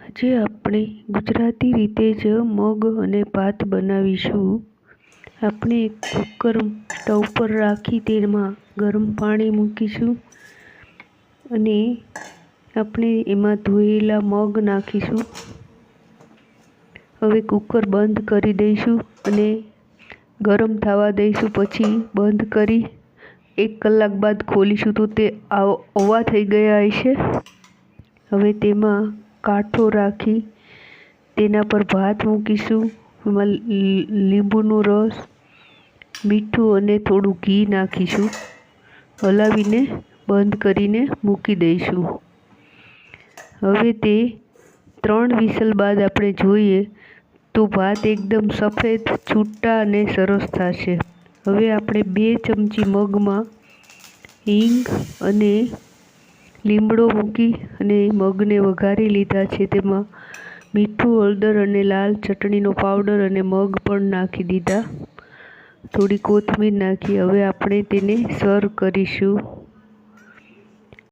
આજે આપણે ગુજરાતી રીતે જ મગ અને ભાત બનાવીશું। આપણે એક કુકર સ્ટવ પર રાખી તેમાં ગરમ પાણી મૂકીશું અને આપણે એમાં ધોયેલા મગ નાખીશું। હવે કુકર બંધ કરી દઈશું અને ગરમ થવા દઈશું। પછી બંધ કરી 1 કલાક બાદ ખોલીશું તો તે આવા થઈ ગયા હશે। હવે તેમાં કાંઠો રાખી તેના પર ભાત મૂકીશું। એમાં લીંબુનો રસ, મીઠું અને થોડું ઘી નાખીશું। હલાવીને બંધ કરીને મૂકી દઈશું। હવે તે 3 વિસલ બાદ આપણે જોઈએ તો ભાત એકદમ સફેદ, છૂટા અને સરસ થશે। હવે આપણે 2 ચમચી મગમાં હિંગ અને લીમડો મૂકી અને મગને વઘારી લીધા છે। તેમાં મીઠું, હળદર અને લાલ ચટણીનો પાવડર અને મગ પણ નાખી દીધા। થોડી કોથમીર નાખી। હવે આપણે તેને સર્વ કરીશું।